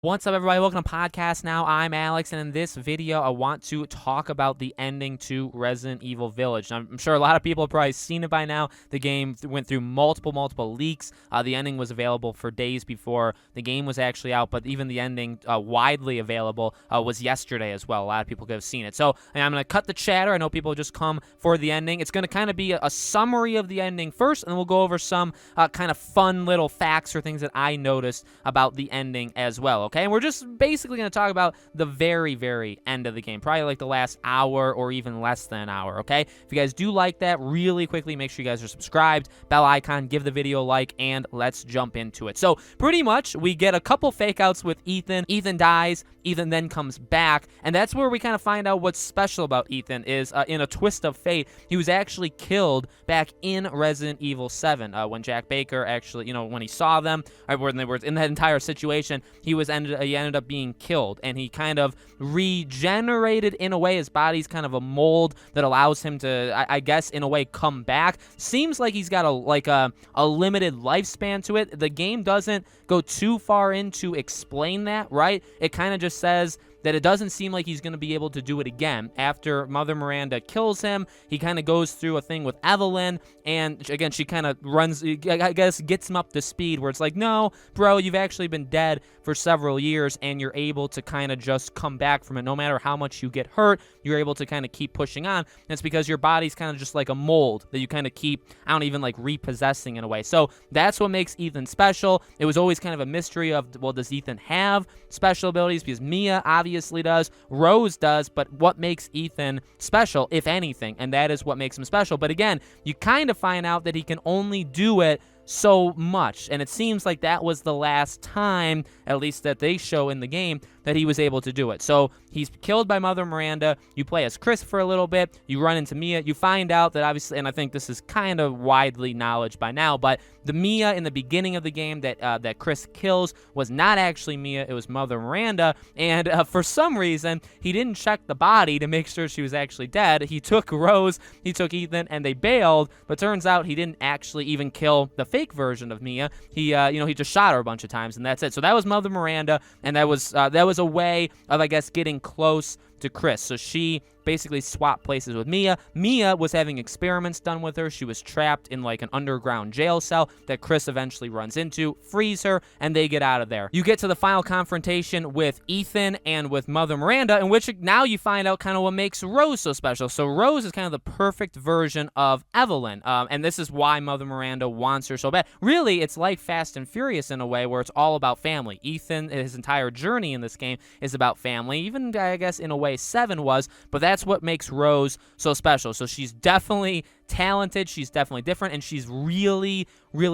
What's up, everybody? Welcome to Podcast Now. I'm Alex, and in this video, I want to talk about the ending to Resident Evil Village. Now, I'm sure a lot of people have probably seen it by now. The game went through multiple leaks. The ending was available for days before the game was actually out, but even the ending widely available was yesterday as well. A lot of people could have seen it. So I'm going to cut the chatter. I know people just come for the ending. It's going to kind of be a summary of the ending first, and then we'll go over some kind of fun little facts or things that I noticed about the ending as well. Okay, and we're just basically going to talk about the very end of the game, probably like the last hour or even less than an hour, okay? If you guys do like that, really quickly, make sure you guys are subscribed, bell icon, give the video a like, and let's jump into it. So pretty much, we get a couple fake outs with Ethan. Ethan dies. Ethan then comes back, and that's where we kind of find out what's special about Ethan is in a twist of fate, he was actually killed back in Resident Evil 7 when Jack Baker actually, when he saw them, or when they were in that entire situation, he ended up being killed, and he kind of regenerated in a way. His body's kind of a mold that allows him to, I guess, in a way, come back. Seems like he's got a limited lifespan to it. The game doesn't go too far in to explain that, right? It kind of just says that it doesn't seem like he's going to be able to do it again. After Mother Miranda kills him, he kind of goes through a thing with Evelyn, and again, she kind of runs, I guess, gets him up to speed, where it's like, no, bro, you've actually been dead for several years, and you're able to kind of just come back from it. No matter how much you get hurt, you're able to kind of keep pushing on. And it's because your body's kind of just like a mold that you kind of keep, I don't even like repossessing in a way. So that's what makes Ethan special. It was always kind of a mystery of, well, does Ethan have special abilities? Because Mia obviously does, Rose does, but what makes Ethan special, if anything? And that is what makes him special. But again, you kind of find out that he can only do it so much, and it seems like that was the last time, at least that they show in the game, that he was able to do it. So he's killed by Mother Miranda. You play as Chris for a little bit. You run into Mia. You find out that obviously, and I think this is kind of widely knowledge by now, but the Mia in the beginning of the game that Chris kills was not actually Mia. It was Mother Miranda, and for some reason, he didn't check the body to make sure she was actually dead. He took Rose, he took Ethan, and they bailed, but turns out he didn't actually even kill the fake version of Mia. He just shot her a bunch of times, and that's it. So that was Mother Miranda, and that was a way of, I guess, getting close to Chris. So she basically swapped places with Mia. Mia was having experiments done with her. She was trapped in like an underground jail cell that Chris eventually runs into, frees her, and they get out of there. You get to the final confrontation with Ethan and with Mother Miranda, in which now you find out kind of what makes Rose so special. So Rose is kind of the perfect version of Evelyn, and this is why Mother Miranda wants her so bad. Really, it's like Fast and Furious in a way, where it's all about family. Ethan, his entire journey in this game is about family, even, I guess, in a way 7 was, but that's what makes Rose so special. So she's definitely talented, she's definitely different, and she's really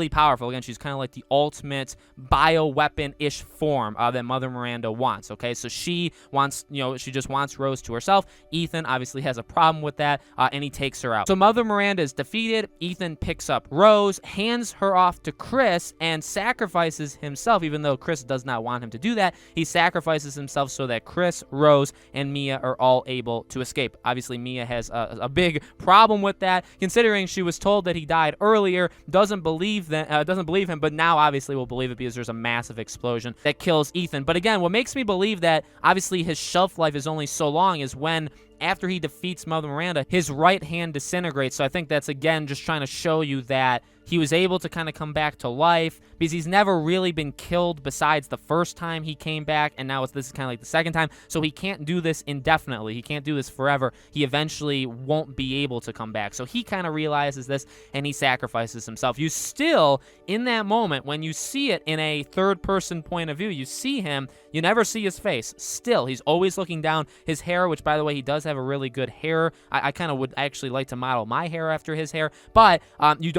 powerful. Again, she's kind of like the ultimate bioweapon-ish form that Mother Miranda wants, okay? So she wants, she just wants Rose to herself. Ethan obviously has a problem with that, and he takes her out. So Mother Miranda is defeated. Ethan picks up Rose, hands her off to Chris, and sacrifices himself, even though Chris does not want him to do that. He sacrifices himself so that Chris, Rose, and Mia are all able to escape. Obviously, Mia has a big problem with that, considering she was told that he died earlier, doesn't believe him, but now obviously will believe it because there's a massive explosion that kills Ethan. But again, what makes me believe that obviously his shelf life is only so long is when, after he defeats Mother Miranda, his right hand disintegrates. So I think that's, again, just trying to show you that he was able to kind of come back to life, because he's never really been killed besides the first time he came back, and now this is kind of like the second time, so he can't do this indefinitely. He can't do this forever. He eventually won't be able to come back. So he kind of realizes this, and he sacrifices himself. You still, in that moment, when you see it in a third-person point of view, you see him, you never see his face. Still, he's always looking down. His hair, which, by the way, he does have a really good hair. I kind of would actually like to model my hair after his hair, but you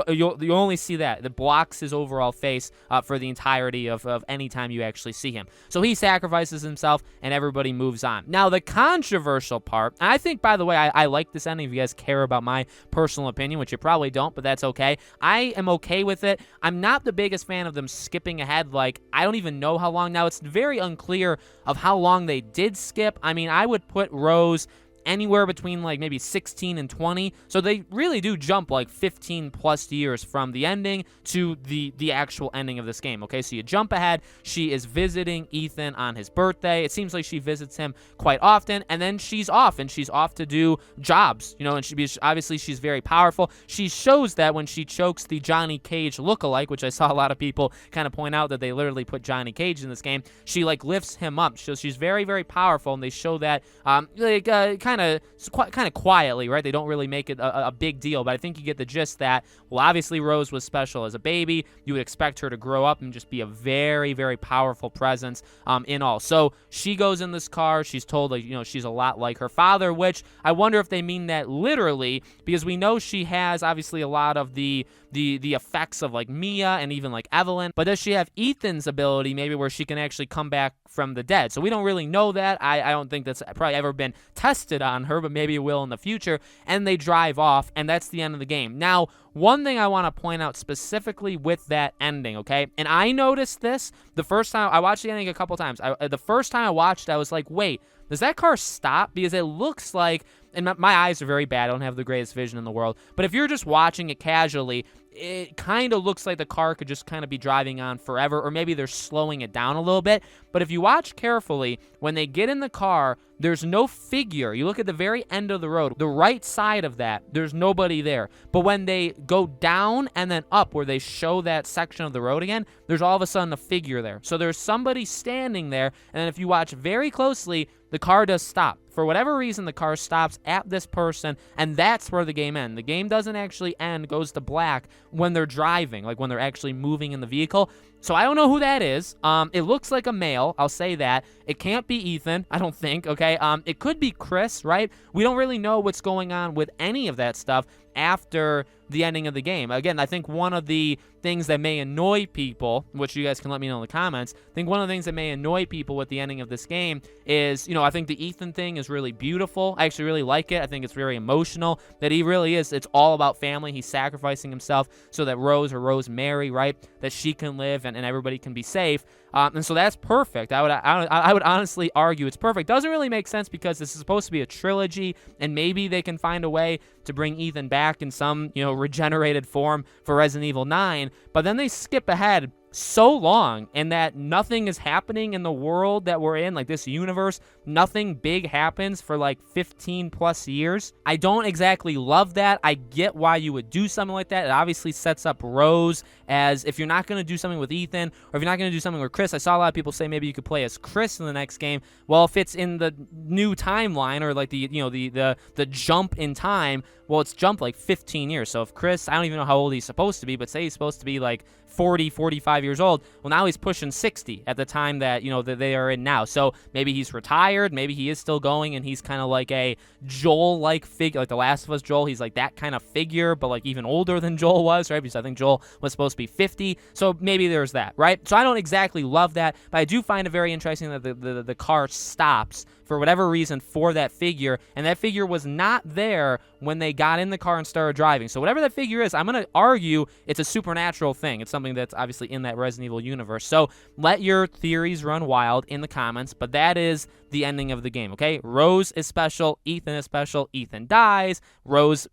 only see that. It blocks his overall face for the entirety of any time you actually see him. So he sacrifices himself, and everybody moves on. Now, the controversial part, and I think, by the way, I like this ending. If you guys care about my personal opinion, which you probably don't, but that's okay. I am okay with it. I'm not the biggest fan of them skipping ahead. Like, I don't even know how long. Now, it's very unclear of how long they did skip. I mean, I would put Rose anywhere between like maybe 16 and 20. So they really do jump like 15 plus years from the ending to the actual ending of this game. Okay, so you jump ahead. She is visiting Ethan on his birthday. It seems like she visits him quite often, and then she's off to do jobs, you know, and obviously she's very powerful. She shows that when she chokes the Johnny Cage lookalike, which I saw a lot of people kind of point out that they literally put Johnny Cage in this game. She like lifts him up. So she's very, very powerful, and they show that kind of quietly, right? They don't really make it a big deal, but I think you get the gist that, well, obviously Rose was special as a baby. You would expect her to grow up and just be a very, very powerful presence in all. So she goes in this car. She's told, like, you know, she's a lot like her father, which I wonder if they mean that literally, because we know she has obviously a lot of the effects of like Mia and even like Evelyn, but does she have Ethan's ability maybe where she can actually come back from the dead? So we don't really know that. I don't think that's probably ever been tested on her, but maybe it will in the future. And they drive off, and that's the end of the game. Now, one thing I want to point out specifically with that ending, okay? And I noticed this the first time I watched the ending a couple times. The first time I watched it, I was like, wait, does that car stop? Because it looks like, and my eyes are very bad, I don't have the greatest vision in the world, but if you're just watching it casually, it kind of looks like the car could just kind of be driving on forever, or maybe they're slowing it down a little bit. But if you watch carefully, when they get in the car, there's no figure. You look at the very end of the road, the right side of that, there's nobody there. But when they go down and then up where they show that section of the road again, there's all of a sudden a figure there. So there's somebody standing there, and then if you watch very closely, the car does stop. For whatever reason, the car stops at this person, and that's where the game ends. The game doesn't actually end, goes to black when they're driving, like when they're actually moving in the vehicle. So I don't know who that is. It looks like a male, I'll say that. It can't be Ethan, I don't think, okay? It could be Chris, right? We don't really know what's going on with any of that stuff after the ending of the game. Again, I think one of the things that may annoy people, which you guys can let me know in the comments, I think one of the things that may annoy people with the ending of this game is, you know, I think the Ethan thing is really beautiful. I actually really like it. I think it's very emotional, that he really is. It's all about family. He's sacrificing himself so that Rose, or Rosemary, right, that she can live and everybody can be safe. And so that's perfect. I would honestly argue it's perfect. Doesn't really make sense because this is supposed to be a trilogy, and maybe they can find a way to bring Ethan back in some, you know, regenerated form for Resident Evil 9. But then they skip ahead so long, and that nothing is happening in the world that we're in, like this universe. Nothing big happens for like 15 plus years. I don't exactly love that. I get why you would do something like that. It obviously sets up Rose as, if you're not going to do something with Ethan, or if you're not going to do something with Chris, I saw a lot of people say maybe you could play as Chris in the next game. Well, if it's in the new timeline, or like the jump in time, well, it's jumped like 15 years. So if Chris, I don't even know how old he's supposed to be, but say he's supposed to be like 40, 45 years old. Well, now he's pushing 60 at the time that, you know, that they are in now. So maybe he's retired. Maybe he is still going, and he's kind of like a Joel-like figure, like The Last of Us Joel. He's like that kind of figure, but like even older than Joel was, right? Because I think Joel was supposed to be 50. So maybe there's that, right? So I don't exactly love that, but I do find it very interesting that the car stops for whatever reason for that figure, and that figure was not there when they got in the car and started driving. So whatever that figure is, I'm going to argue it's a supernatural thing. It's something that's obviously in that Resident Evil universe. So let your theories run wild in the comments, but that is the ending of the game, okay? Rose is special, Ethan is special, Ethan dies, Rose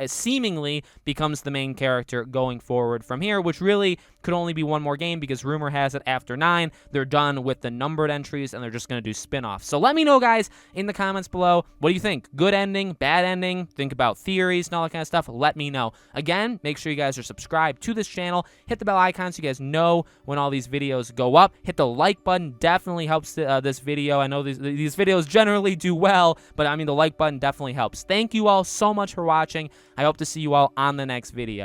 seemingly becomes the main character going forward from here, which really could only be one more game, because rumor has it after 9, they're done with the numbered entries and they're just going to do spin-offs. So let me know, guys, in the comments below, what do you think? Good ending, bad ending? Think about theories and all that kind of stuff. Let me know. Again, make sure you guys are subscribed to this channel. Hit the bell icon so you guys know when all these videos go up. Hit the like button. Definitely helps this video. I know these videos generally do well, but I mean, the like button definitely helps. Thank you all so much for watching. I hope to see you all on the next video.